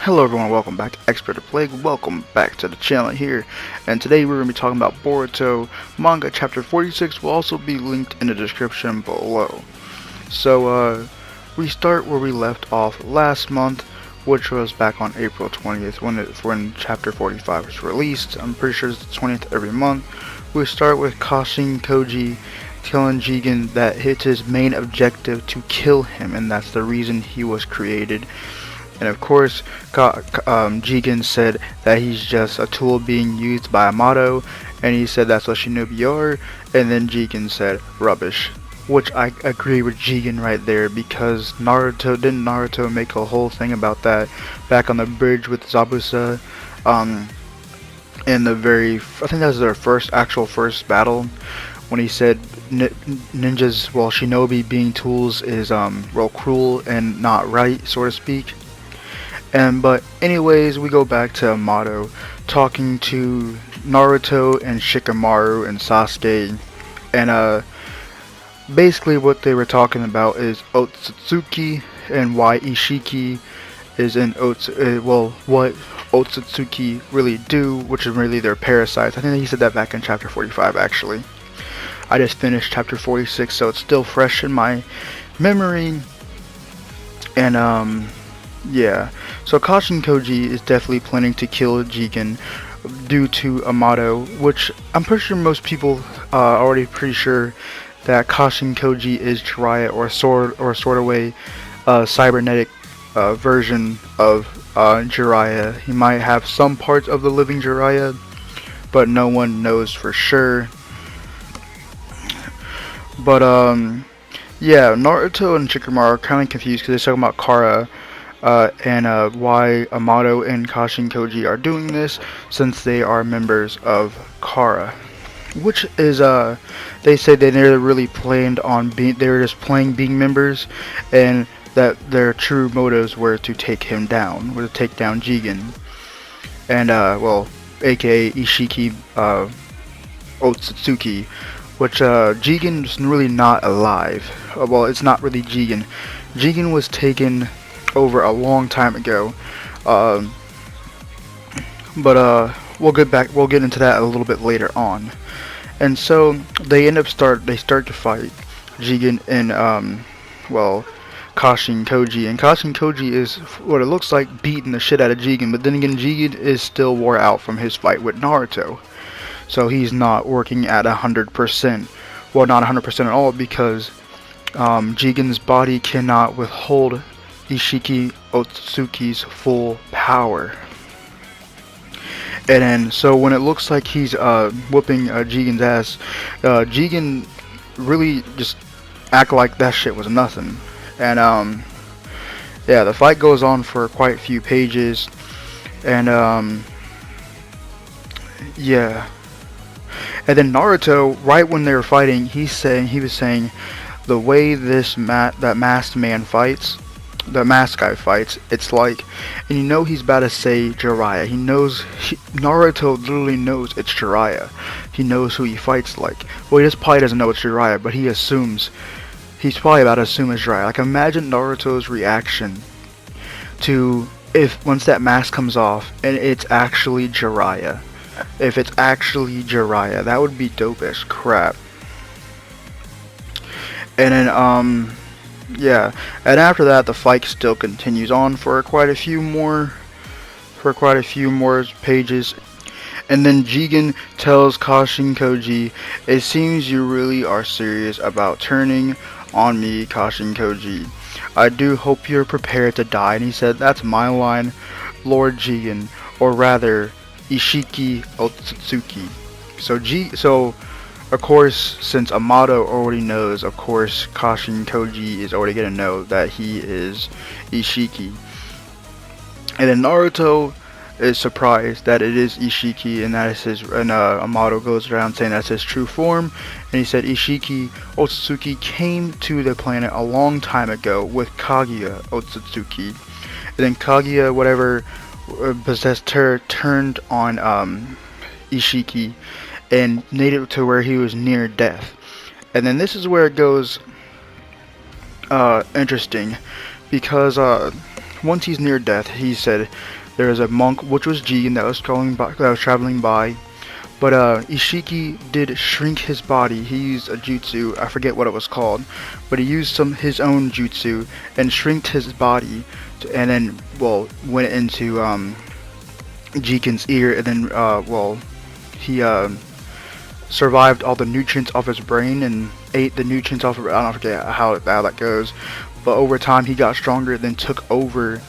Hello everyone, welcome back to Expert of Plague, welcome back to the channel here, and today we're going to be talking about Boruto Manga Chapter 46 will also be linked in the description below. So we start where we left off last month, which was back on April 20th when Chapter 45 was released. I'm pretty sure it's the 20th every month. We start with Kashin Koji telling Jigen that it's his main objective to kill him, and that's the reason he was created. And of course, Jigen said that he's just a tool being used by Amato, and he said that's what shinobi are, and then Jigen said rubbish. Which I agree with Jigen right there, because didn't Naruto make a whole thing about that back on the bridge with Zabuza, in the I think that was their first battle, when he said ninjas, well, shinobi being tools is real cruel and not right, so to speak. But anyways, we go back to Amato talking to Naruto and Shikamaru and Sasuke, and basically what they were talking about is Otsutsuki and why Ishiki is in what Otsutsuki really do, which is really their parasites. I think he said that back in chapter 45 actually. I just finished chapter 46, so it's still fresh in my memory. And yeah, so Kashin Koji is definitely planning to kill Jigen due to Amato, which I'm pretty sure most people are already pretty sure that Kashin Koji is Jiraiya, or sort of a cybernetic version of Jiraiya. He might have some parts of the living Jiraiya, but no one knows for sure. But yeah, Naruto and Shikamaru are kind of confused because they're talking about Kara. And why Amato and Kashin Koji are doing this, since they are members of Kara, which is they said they never really planned on being, they were just playing being members, and that their true motives were to take him down, were to take down Jigen, and well, aka Ishiki Otsutsuki, which Jigen's really not alive. Well, it's not really Jigen. Jigen was taken over a long time ago, but we'll get into that a little bit later on. And so they start to fight Jigen and well, Kashin Koji, and Kashin Koji is what it looks like beating the shit out of Jigen, but then again Jigen is still wore out from his fight with Naruto, so he's not working at 100%. Well, not 100% at all, because Jigen's body cannot withhold Ishiki Otsutsuki's full power. And then, so when it looks like he's whooping Jigen's ass, Jigen really just act like that shit was nothing. And yeah, the fight goes on for quite a few pages, and yeah. And then Naruto, right when they were fighting, he was saying the way that masked man fights, the masked guy fights, it's like, and you know he's about to say Jiraiya. Naruto literally knows it's Jiraiya. He knows who he fights like. Well, he just probably doesn't know it's Jiraiya, but he assumes, he's probably about to assume it's Jiraiya. Like, imagine Naruto's reaction to once that mask comes off and it's actually Jiraiya. If it's actually Jiraiya, that would be dope as crap. And then yeah, and after that the fight still continues on for quite a few more pages, and then Jigen tells Kashin Koji, "It seems you really are serious about turning on me, Kashin Koji. I do hope you're prepared to die." And he said, "That's my line, Lord Jigen, or rather Ishiki Otsutsuki." So of course, since Amato already knows, of course Kashin Koji is already gonna know that he is Ishiki. And then Naruto is surprised that it is Ishiki and that is his, and Amato goes around saying that's his true form, and he said Ishiki Otsutsuki came to the planet a long time ago with Kaguya Otsutsuki, and then Kaguya, whatever possessed her, turned on Ishiki and made it to where he was near death. And then this is where it goes interesting, because once he's near death, he said there was a monk, which was Jigen, that was traveling by. But Ishiki did shrink his body. He used a jutsu, I forget what it was called, but he used his own jutsu and shrinked his body, and then went into Jigen's ear, and then he survived all the nutrients off his brain and ate the nutrients off of, I don't forget how that goes, but over time he got stronger, then took over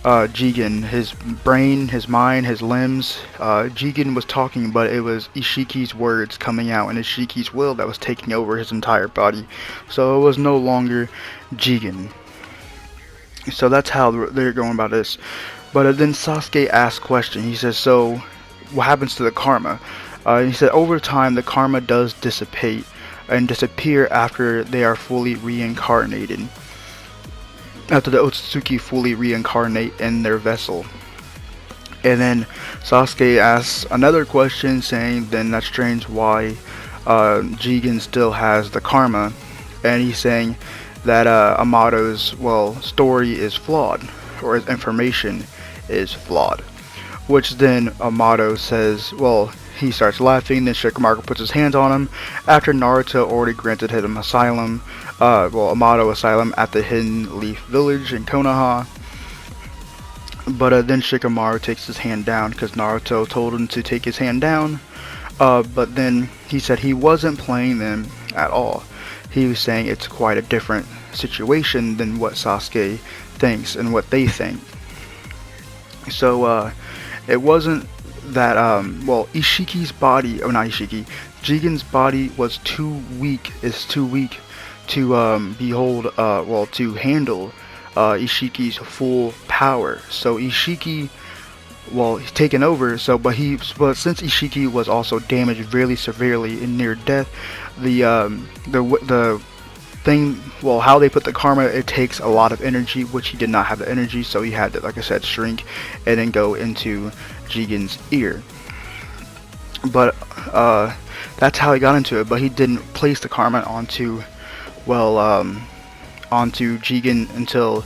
Jigen, his brain, his mind, his limbs. Jigen was talking, but it was Ishiki's words coming out and Ishiki's will that was taking over his entire body. So it was no longer Jigen. So that's how they're going about this. But then Sasuke asked a question. He says, so what happens to the karma? He said over time the karma does dissipate and disappear after they are fully reincarnated. After the Otsutsuki fully reincarnate in their vessel. And then Sasuke asks another question saying, then that's strange why Jigen still has the karma. And he's saying that Amato's story is flawed, or his information is flawed. Which then Amato says, he starts laughing, then Shikamaru puts his hands on him after Naruto already granted him asylum, Amato asylum at the Hidden Leaf Village in Konoha. But then Shikamaru takes his hand down because Naruto told him to take his hand down. But then he said he wasn't playing them at all. He was saying it's quite a different situation than what Sasuke thinks and what they think. So it wasn't that Ishiki's body, or not Ishiki, Jigen's body was too weak to behold, to handle Ishiki's full power. So Ishiki, he's taken over. But since Ishiki was also damaged really severely and near death, the thing, how they put the karma, it takes a lot of energy, which he did not have the energy, so he had to, like I said, shrink and then go into Jigen's ear. But that's how he got into it. But he didn't place the karma onto Jigen until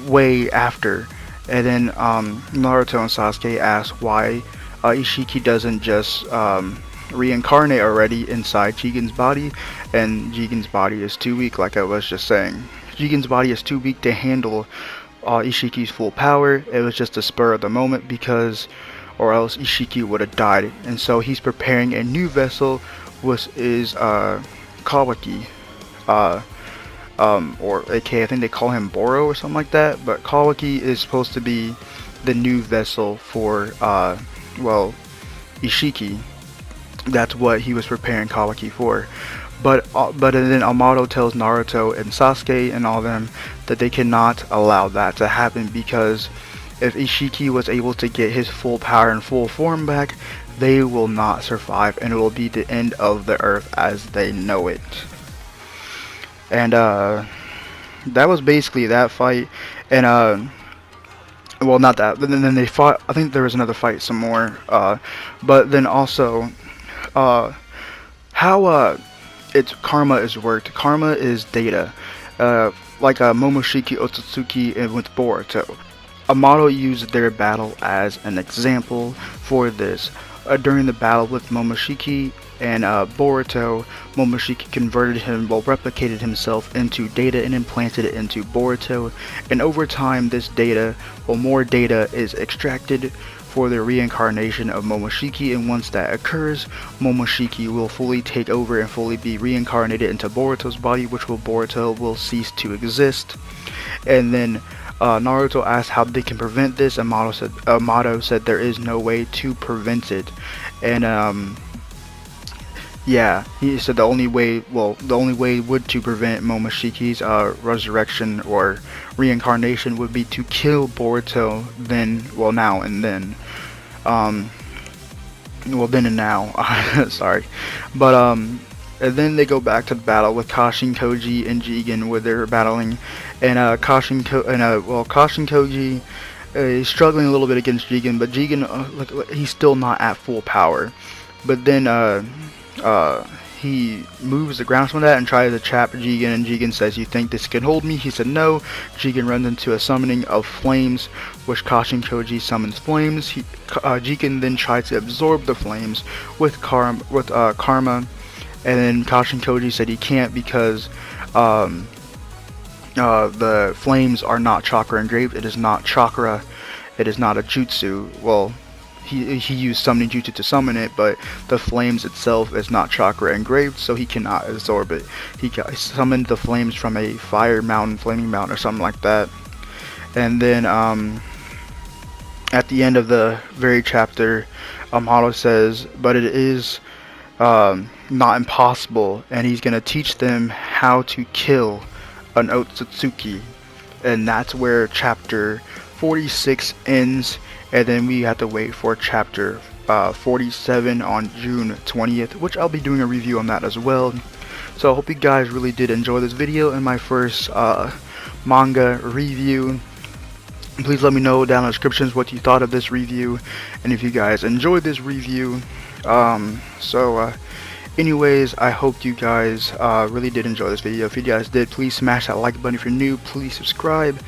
way after. And then Naruto and Sasuke asked why Ishiki doesn't just reincarnate already inside Jigen's body, and Jigen's body is too weak, like I was just saying. Jigen's body is too weak to handle Ishiki's full power. It was just a spur of the moment, or else Ishiki would have died. And so he's preparing a new vessel, which is Kawaki, or aka I think they call him Boro or something like that. But Kawaki is supposed to be the new vessel for Ishiki. That's what he was preparing Kawaki for. But then Amato tells Naruto and Sasuke and all them that they cannot allow that to happen, because if Ishiki was able to get his full power and full form back, they will not survive, and it will be the end of the earth as they know it. And that was basically that fight. And not that, but then they fought. I think there was another fight some more. But then also how its karma is worked. Karma is data, like Momoshiki Otsutsuki and with Boruto. Amato used their battle as an example for this. During the battle with Momoshiki and Boruto, Momoshiki replicated himself into data and implanted it into Boruto. And over time, this data, more data is extracted for the reincarnation of Momoshiki, and once that occurs, Momoshiki will fully take over and fully be reincarnated into Boruto's body, Boruto will cease to exist. And then Naruto asked how they can prevent this, and Amato said there is no way to prevent it. And Yeah, he said the only way, would to prevent Momoshiki's resurrection or reincarnation would be to kill Boruto then, now and then. Um, then and now. Sorry. But, and then they go back to the battle with Kashin, Koji, and Jigen, where they're battling. And, Kashin Koji is struggling a little bit against Jigen, but Jigen, he's still not at full power. But then, he moves the ground from that and tries to trap Jigen, and Jigen says, "You think this can hold me?" He said no. Jigen runs into a summoning of flames, which Kashin Koji summons flames. Jigen then tries to absorb the flames with karma, and then Kashin Koji said he can't because the flames are not chakra engraved. It is not chakra. It is not a jutsu. Well, he used summoning jutsu to summon it, but the flames itself is not chakra engraved, so he cannot absorb it. He summoned the flames from a fire mountain, flaming mountain, or something like that. And then at the end of the very chapter, Amado says, but it is not impossible, and he's gonna teach them how to kill an Otsutsuki. And that's where chapter 46 ends. And then we have to wait for chapter 47 on June 20th, which I'll be doing a review on that as well. So I hope you guys really did enjoy this video and my first manga review. Please let me know down in the descriptions what you thought of this review and if you guys enjoyed this review. Anyways, I hope you guys really did enjoy this video. If you guys did, please smash that like button. If you're new, please subscribe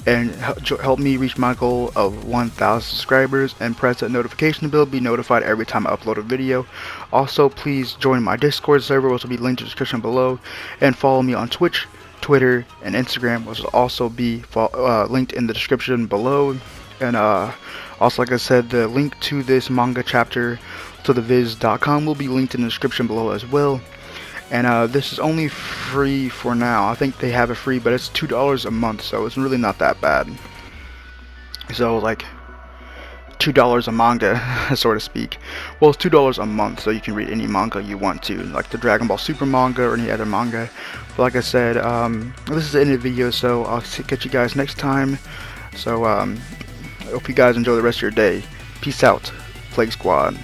and help me reach my goal of 1,000 subscribers, and press that notification bell to be notified every time I upload a video. Also, please join my Discord server, which will be linked in the description below, and follow me on Twitch, Twitter, and Instagram, which will also be linked in the description below. And also, like I said, the link to this manga chapter to theviz.com will be linked in the description below as well. And this is only free for now. I think they have it free, but it's $2 a month, so it's really not that bad. So like $2 a manga, so to speak. Well, it's $2 a month, so you can read any manga you want to, like the Dragon Ball Super manga or any other manga. But like I said, this is the end of the video, so I'll catch you guys next time. So I hope you guys enjoy the rest of your day. Peace out, Plague Squad.